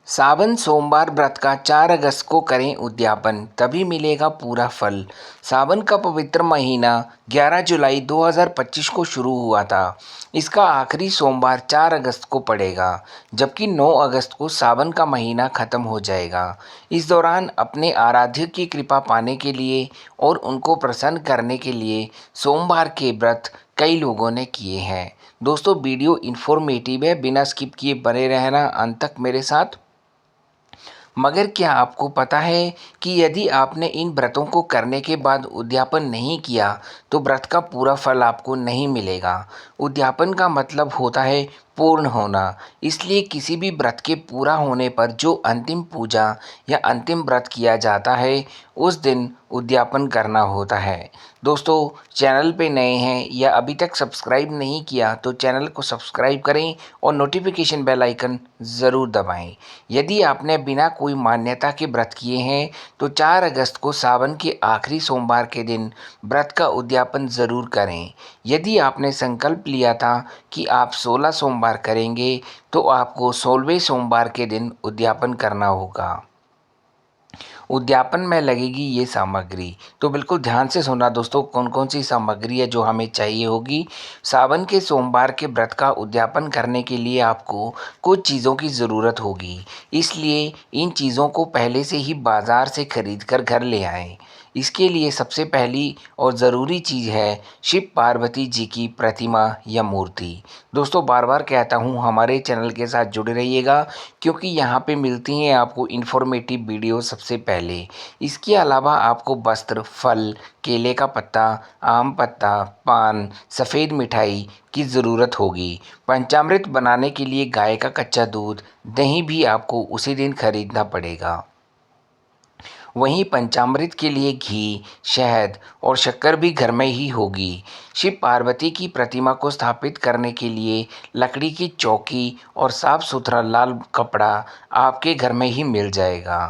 सावन सोमवार व्रत का 4 अगस्त को करें उद्यापन, तभी मिलेगा पूरा फल। सावन का पवित्र महीना 11 जुलाई 2025 को शुरू हुआ था। इसका आखिरी सोमवार 4 अगस्त को पड़ेगा, जबकि 9 अगस्त को सावन का महीना खत्म हो जाएगा। इस दौरान अपने आराध्य की कृपा पाने के लिए और उनको प्रसन्न करने के लिए सोमवार के व्रत कई लोगों ने किए हैं। दोस्तों, वीडियो इन्फॉर्मेटिव है, बिना स्किप किए बने रहना अंत तक मेरे साथ। मगर क्या आपको पता है कि यदि आपने इन व्रतों को करने के बाद उद्यापन नहीं किया तो व्रत का पूरा फल आपको नहीं मिलेगा। उद्यापन का मतलब होता है पूर्ण होना, इसलिए किसी भी व्रत के पूरा होने पर जो अंतिम पूजा या अंतिम व्रत किया जाता है उस दिन उद्यापन करना होता है। दोस्तों, चैनल पे नए हैं या अभी तक सब्सक्राइब नहीं किया तो चैनल को सब्सक्राइब करें और नोटिफिकेशन बेल आइकन ज़रूर दबाएं। यदि आपने बिना कोई मान्यता के व्रत किए हैं तो 4 अगस्त को सावन के आखिरी सोमवार के दिन व्रत का उद्यापन ज़रूर करें। यदि आपने संकल्प लिया था कि आप 16 सोमवार करेंगे तो आपको 16वें सोमवार के दिन उद्यापन करना होगा। उद्यापन में लगेगी ये सामग्री, तो बिल्कुल ध्यान से सुनना दोस्तों, कौन कौन सी सामग्री है जो हमें चाहिए होगी। सावन के सोमवार के व्रत का उद्यापन करने के लिए आपको कुछ चीज़ों की ज़रूरत होगी, इसलिए इन चीज़ों को पहले से ही बाज़ार से खरीद कर घर ले आएँ। इसके लिए सबसे पहली और ज़रूरी चीज़ है शिव पार्वती जी की प्रतिमा या मूर्ति। दोस्तों, बार बार कहता हूँ हमारे चैनल के साथ जुड़े रहिएगा, क्योंकि यहाँ पे मिलती हैं आपको इन्फॉर्मेटिव वीडियो सबसे पहले। इसके अलावा आपको वस्त्र, फल, केले का पत्ता, आम पत्ता, पान, सफ़ेद मिठाई की ज़रूरत होगी। पंचामृत बनाने के लिए गाय का कच्चा दूध, दही भी आपको उसी दिन खरीदना पड़ेगा। वहीं पंचामृत के लिए घी, शहद और शक्कर भी घर में ही होगी। शिव पार्वती की प्रतिमा को स्थापित करने के लिए लकड़ी की चौकी और साफ सुथरा लाल कपड़ा आपके घर में ही मिल जाएगा।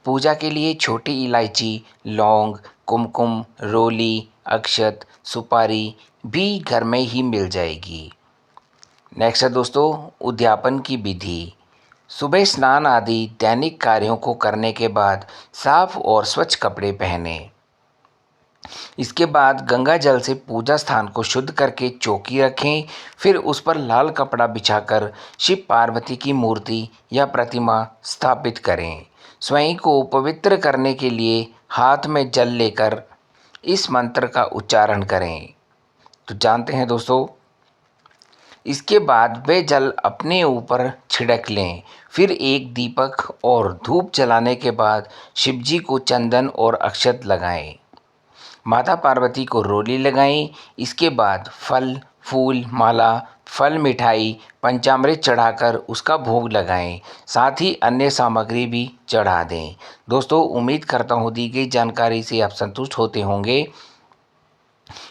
पूजा के लिए छोटी इलायची, लौंग, कुमकुम, रोली, अक्षत, सुपारी भी घर में ही मिल जाएगी। नेक्स्ट है दोस्तों, उद्यापन की विधि। सुबह स्नान आदि दैनिक कार्यों को करने के बाद साफ और स्वच्छ कपड़े पहने। इसके बाद गंगा जल से पूजा स्थान को शुद्ध करके चौकी रखें। फिर उस पर लाल कपड़ा बिछाकर शिव पार्वती की मूर्ति या प्रतिमा स्थापित करें। स्वयं को पवित्र करने के लिए हाथ में जल लेकर इस मंत्र का उच्चारण करें। तो जानते हैं दोस्तों, इसके बाद वे जल अपने ऊपर छिड़क लें। फिर एक दीपक और धूप जलाने के बाद शिवजी को चंदन और अक्षत लगाएं। माता पार्वती को रोली लगाएं। इसके बाद फल, फूल, माला, फल, मिठाई, पंचामृत चढ़ाकर उसका भोग लगाएं। साथ ही अन्य सामग्री भी चढ़ा दें। दोस्तों, उम्मीद करता हूँ दी गई जानकारी से आप संतुष्ट होते होंगे।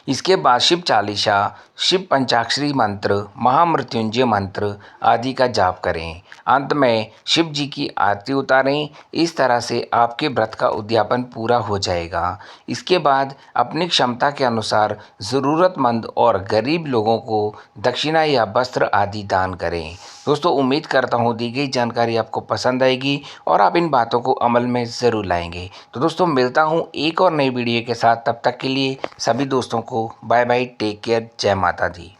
इसके बाद शिव चालीसा, शिव पंचाक्षरी मंत्र, महामृत्युंजय मंत्र आदि का जाप करें। अंत में शिव जी की आरती उतारें। इस तरह से आपके व्रत का उद्यापन पूरा हो जाएगा। इसके बाद अपनी क्षमता के अनुसार ज़रूरतमंद और गरीब लोगों को दक्षिणा या वस्त्र आदि दान करें। दोस्तों, उम्मीद करता हूँ दी गई जानकारी आपको पसंद आएगी और आप इन बातों को अमल में ज़रूर लाएंगे। तो दोस्तों, मिलता हूँ एक और नई वीडियो के साथ। तब तक के लिए सभी दोस्तों को बाय बाय, टेक केयर, जय माता दी।